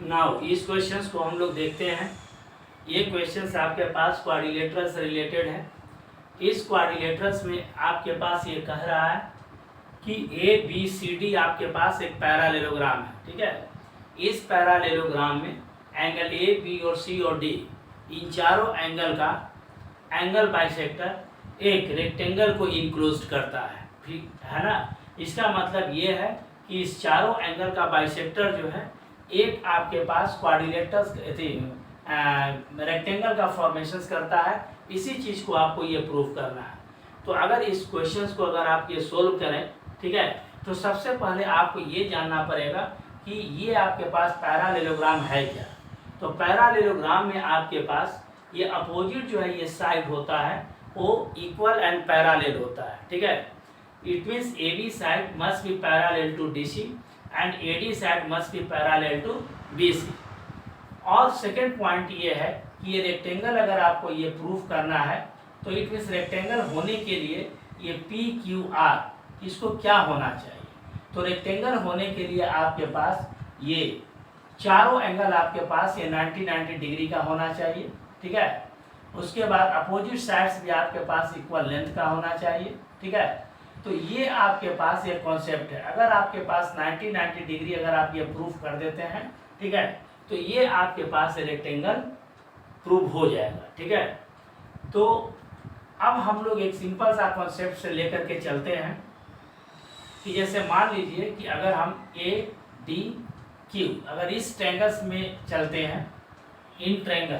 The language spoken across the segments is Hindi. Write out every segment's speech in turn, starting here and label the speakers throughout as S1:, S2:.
S1: नाउ इस क्वेश्चंस को हम लोग देखते हैं। ये क्वेश्चंस आपके पास क्वाड्रिलेटरल से रिलेटेड है। इस क्वाड्रिलेटरल्स में आपके पास ये कह रहा है कि ए बी सी डी आपके पास एक पैरालेलोग्राम है, ठीक है। इस पैरालेलोग्राम में एंगल ए बी और सी और डी, इन चारों एंगल का एंगल बाइसेक्टर एक रेक्टेंगल को इंक्लोज करता है, ठीक है ना। इसका मतलब ये है कि इस चारों एंगल का बाइसेक्टर जो है एक आपके पास क्वाड्रिलेटरल रेक्टेंगल का फॉर्मेशन करता है। इसी चीज़ को आपको ये प्रूव करना है। तो अगर इस क्वेश्चंस को अगर आप ये सोल्व करें, ठीक है, तो सबसे पहले आपको ये जानना पड़ेगा कि ये आपके पास पैरालेलोग्राम है क्या। तो पैरालेलोग्राम में आपके पास ये अपोजिट जो है ये साइड होता है वो इक्वल एंड पैरालेल होता है, ठीक है। It means A B side must be parallel to D C and A D side must be parallel to B C. और सेकेंड पॉइंट ये है कि ये रेक्टेंगल अगर आपको ये प्रूफ करना है तो इट मीन्स रेक्टेंगल होने के लिए ये पी क्यू आर इसको क्या होना चाहिए। तो रेक्टेंगल होने के लिए आपके पास ये चारों एंगल आपके पास ये 90 डिग्री का होना चाहिए, ठीक है। उसके बाद अपोजिट साइड्स भी आपके पास इक्वल लेंथ का होना चाहिए, ठीक है। तो ये आपके पास एक कॉन्सेप्ट है। अगर आपके पास 90 डिग्री अगर आप ये प्रूफ कर देते हैं, ठीक है, तो ये आपके पास रेक्टेंगल प्रूव हो जाएगा, ठीक है। तो अब हम लोग एक सिंपल सा कॉन्सेप्ट से लेकर के चलते हैं कि जैसे मान लीजिए कि अगर हम ए डी क्यू अगर इस ट्रायंगल्स में चलते हैं, इन ट्रायंगल,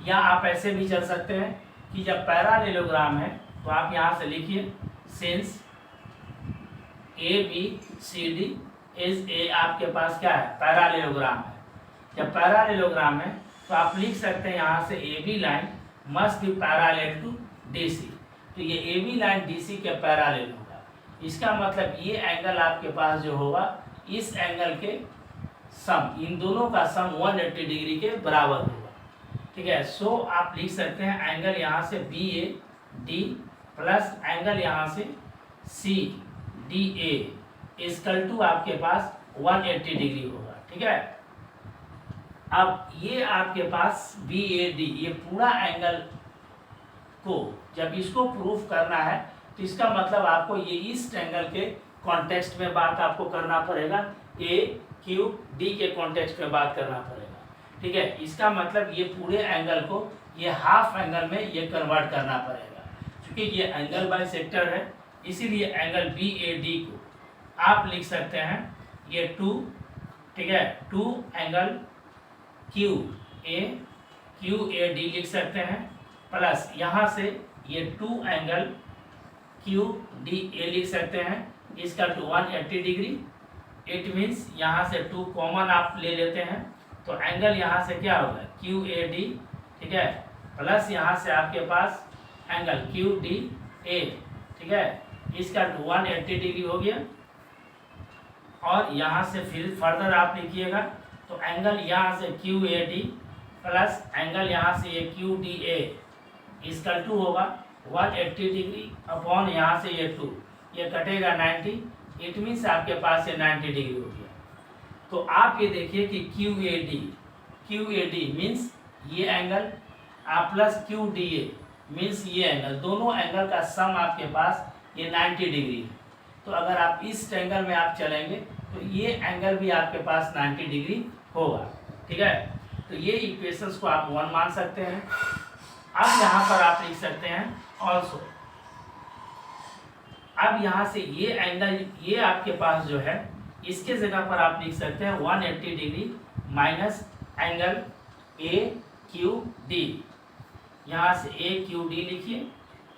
S1: या आप ऐसे भी चल सकते हैं कि जब पैरालेलोग्राम है तो आप यहाँ से लिखिए since A B C D is a, आपके पास क्या है पैरालेलोग्राम है। जब पैरालेलोग्राम है तो आप लिख सकते हैं यहाँ से A B line must be parallel to D C. तो ये A B line D C के पैरालेल होगा। इसका मतलब ये एंगल आपके पास जो होगा इस एंगल के सम, इन दोनों का सम 180 डिग्री के बराबर होगा, ठीक है। सो आप लिख सकते हैं एंगल यहाँ से B A D plus angle यहाँ से C D A equal to आपके पास 180 डिग्री होगा, ठीक है। अब ये आपके पास बी ए डी ये पूरा एंगल को जब इसको प्रूफ करना है तो इसका मतलब आपको ये इस एंगल के कॉन्टेक्स्ट में बात आपको करना पड़ेगा, ए क्यू डी के कॉन्टेक्स्ट में बात करना पड़ेगा, ठीक है। इसका मतलब ये पूरे एंगल को ये हाफ एंगल में ये कन्वर्ट करना पड़ेगा। क्योंकि ये एंगल बाइसेक्टर है इसीलिए एंगल बी ए डी को आप लिख सकते हैं ये 2, ठीक है, 2 एंगल क्यू ए डी लिख सकते हैं प्लस यहाँ से ये 2 एंगल क्यू डी ए लिख सकते हैं इसका 180 डिग्री। इट मीन्स यहाँ से 2 कॉमन आप ले लेते हैं तो एंगल यहाँ से क्या होगा क्यू ए डी, ठीक है, प्लस यहाँ से आपके पास एंगल क्यू डी ए, ठीक है, इसका 180 डिग्री हो गया। और यहाँ से फिर फर्दर आप लिखिएगा तो एंगल यहाँ से Q A D plus angle यहाँ से ये क्यू डी ए इसका 2 होगा 180 डिग्री अपॉन यहाँ से ये 2, ये कटेगा 90। इट मीन्स आपके पास ये 90 डिग्री हो गया। तो आप ये देखिए कि क्यू ए डी मीन्स ये एंगल आप plus Q D A means ये एंगल, दोनों एंगल का सम आपके पास ये 90 डिग्री है। तो अगर आप इस एंगल में आप चलेंगे तो ये एंगल भी आपके पास 90 डिग्री होगा, ठीक है। तो ये इक्वेशंस को आप 1 मान सकते हैं। अब यहाँ पर आप लिख सकते हैं ऑल्सो, अब यहाँ से ये एंगल ये आपके पास जो है इसके जगह पर आप लिख सकते हैं 180 degree minus angle A Q D, यहाँ से ए क्यू डी लिखिए,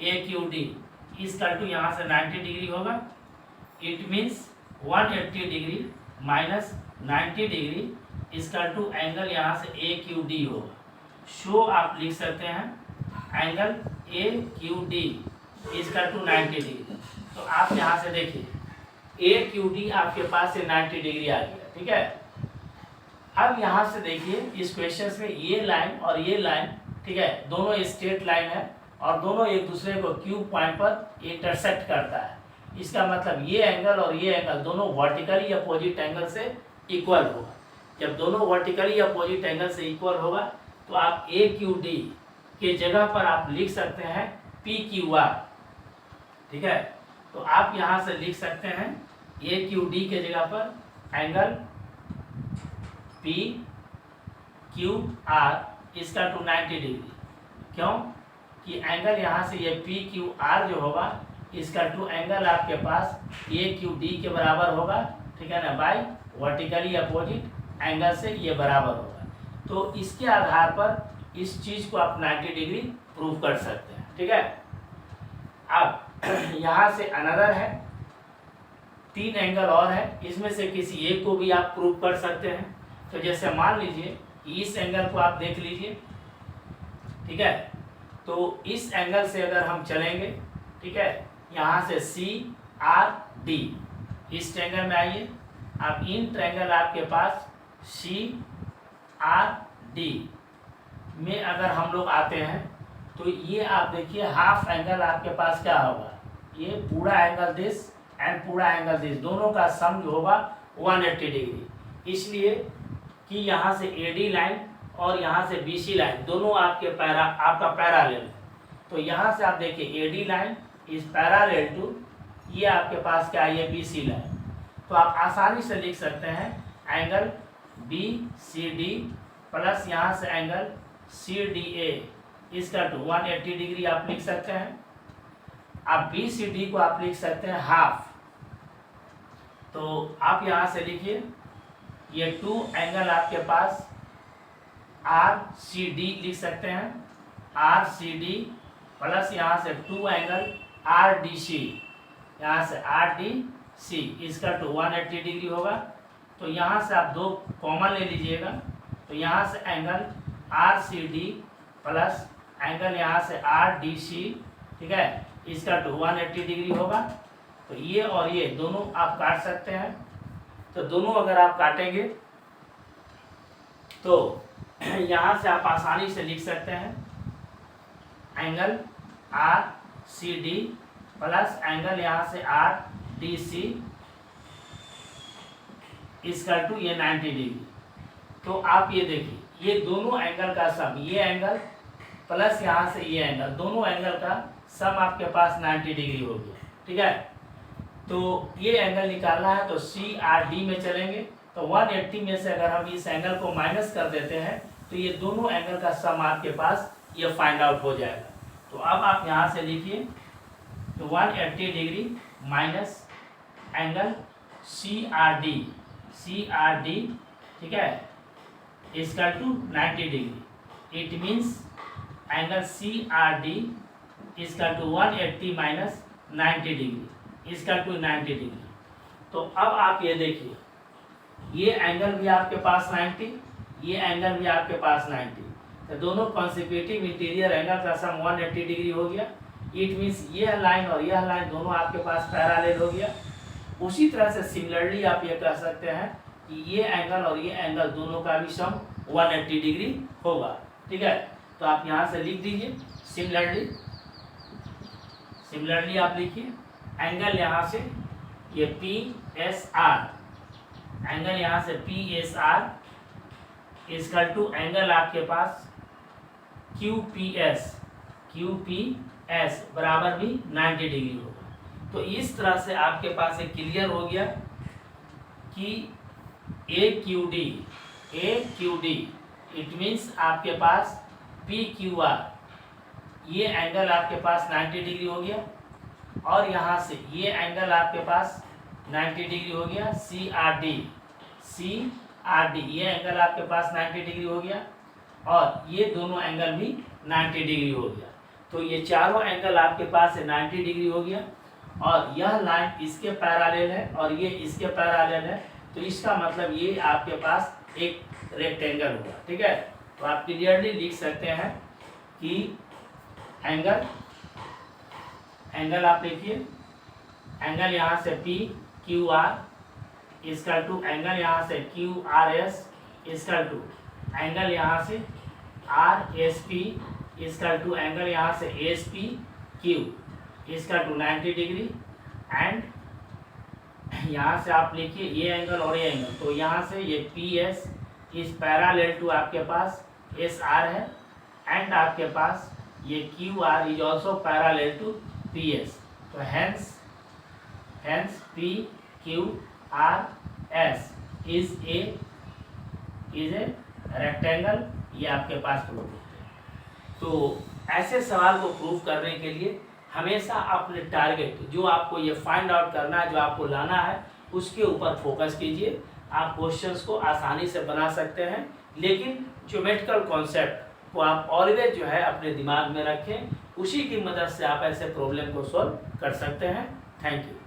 S1: ए क्यू डी इसका टू यहाँ से 90 डिग्री होगा। It means 180 degree minus 90 degree इसका टू एंगल यहाँ से ए क्यू डी होगा। शो आप लिख सकते हैं एंगल ए क्यू डी इसका टू 90 डिग्री। तो आप यहाँ से देखिए ए क्यू डी आपके पास से 90 डिग्री आ गया, ठीक है। अब यहाँ से देखिए इस क्वेश्चन में ये लाइन और ये लाइन, ठीक है, दोनों स्ट्रेट लाइन है और दोनों एक दूसरे को क्यू पॉइंट पर इंटरसेक्ट करता है। इसका मतलब ये एंगल और ये एंगल दोनों वर्टिकली अपोजिट एंगल से इक्वल होगा। जब दोनों वर्टिकली अपोजिट एंगल से इक्वल होगा तो आप ए क्यू डी के जगह पर आप लिख सकते हैं पी क्यू आर। ठीक है, तो आप यहाँ से लिख सकते हैं ए क्यू डी के जगह पर एंगल पी क्यू आर इसका टू 90 डिग्री। क्यों कि एंगल यहाँ से ये पी क्यू आर जो होगा इसका टू एंगल आपके पास ए क्यू डी के बराबर होगा। ठीक है ना, बाई वर्टिकली अपोजिट एंगल से ये बराबर होगा। तो इसके आधार पर इस चीज़ को आप 90 डिग्री प्रूव कर सकते हैं। ठीक है, अब यहाँ से अनदर है, 3 एंगल और है, इसमें से किसी एक को भी आप प्रूव कर सकते हैं। तो जैसे मान लीजिए इस एंगल को आप देख लीजिए। ठीक है, तो इस एंगल से अगर हम चलेंगे, ठीक है, यहाँ से सी आर डी, इस ट्रायंगल में आइए। अब इन ट्रायंगल आपके पास सी आर डी में अगर हम लोग आते हैं तो ये आप देखिए हाफ एंगल आपके पास क्या होगा, ये पूरा एंगल दिस एंड पूरा एंगल दिस, दोनों का सम जो होगा 180 डिग्री। इसलिए कि यहाँ से एडी लाइन और यहाँ से बीसी लाइन दोनों आपके आपका पैरेलल है। तो यहाँ से आप देखिए A D line is parallel to, ये आपके पास क्या है, ये बीसी लाइन। तो आप आसानी से लिख सकते हैं angle B C D plus यहाँ से एंगल सी डी ए इसका टू 180 डिग्री आप लिख सकते हैं। आप बी सी डी को आप लिख सकते हैं हाफ। तो आप यहाँ से लिखिए ये 2 एंगल आपके पास आर सी डी लिख सकते हैं, आर सी डी प्लस यहाँ से 2 एंगल आर डी सी, यहाँ से आर डी सी इसका टू 180 डिग्री होगा। तो यहाँ से आप 2 कॉमन ले लीजिएगा। तो यहाँ से angle R C D plus angle यहाँ से आर डी सी, ठीक है, इसका टू 180 डिग्री होगा। तो ये और ये दोनों आप काट सकते हैं। तो दोनों अगर आप काटेंगे तो यहाँ से आप आसानी से लिख सकते हैं angle R C D plus angle यहाँ से आर डी सी इसका टू ये 90 डिग्री। तो आप ये देखिए ये दोनों एंगल का सम, ये एंगल प्लस यहाँ से ये एंगल, दोनों एंगल का सम आपके पास 90 डिग्री हो गया। ठीक है, तो ये एंगल निकालना है तो सी आर डी में चलेंगे। तो 180 में से अगर हम इस एंगल को माइनस कर देते हैं तो ये दोनों एंगल का सम आपके पास ये फाइंड आउट हो जाएगा। तो अब आप यहाँ से लिखिए तो 180 degree minus angle C R D, ठीक है, इसका to 90 degree. It means angle C R D इसका टू 180 माइनस 90 डिग्री, इसका टू 90 डिग्री। तो अब आप ये देखिए ये एंगल भी आपके पास 90, ये एंगल भी आपके पास 90, तो दोनों कॉन्सिक्यूटिव इंटीरियर एंगल का सम 180 डिग्री हो गया। इट मीन्स यह लाइन और यह लाइन दोनों आपके पास पैरेलल हो गया। उसी तरह से सिमिलरली आप ये कह सकते हैं कि ये एंगल और ये एंगल दोनों का भी सम 180 डिग्री होगा। ठीक है, तो आप यहाँ से लिख दीजिए सिमिलरली आप लिखिए एंगल यहाँ से ये पी एस आर, एंगल यहाँ से P S R equal to angle आपके पास क्यू पी एस बराबर भी 90 डिग्री होगा। तो इस तरह से आपके पास एक क्लियर हो गया कि ए क्यू डी इट मीन्स आपके पास पी क्यू आर, ये एंगल आपके पास 90 डिग्री हो गया और यहाँ से ये एंगल आपके पास 90 डिग्री हो गया। सी आर डी ये एंगल आपके पास 90 डिग्री हो गया और ये दोनों एंगल भी 90 डिग्री हो गया। तो ये चारों एंगल आपके पास 90 डिग्री हो गया और यह लाइन इसके पैरेलल है और ये इसके पैरेलल है। तो इसका मतलब ये आपके पास एक रेक्टेंगल हुआ। ठीक है, तो आप क्लियरली लिख सकते हैं कि एंगल आप लिखिए एंगल यहाँ से पी क्यू आर इसका टू एंगल यहाँ से क्यू आर एस इसका टू एंगल यहाँ से आर एस पी इसका टू एंगल यहाँ से एस पी क्यू इसका टू 90 डिग्री एंड यहाँ से आप लिखिए ये एंगल और ये एंगल। तो यहाँ से ये P S is parallel to आपके पास एस आर है एंड आपके पास ये Q R is also parallel to P S. तो hence P Q R S is a rectangle, ये आपके पास प्रूफ होते हैं। तो ऐसे सवाल को प्रूव करने के लिए हमेशा अपने टारगेट, जो आपको ये फाइंड आउट करना है, जो आपको लाना है, उसके ऊपर फोकस कीजिए। आप क्वेश्चंस को आसानी से बना सकते हैं, लेकिन ज्योमेट्रिकल कॉन्सेप्ट को आप ऑलवेज जो है अपने दिमाग में रखें, उसी की मदद से आप ऐसे प्रॉब्लम को सॉल्व कर सकते हैं। Thank you.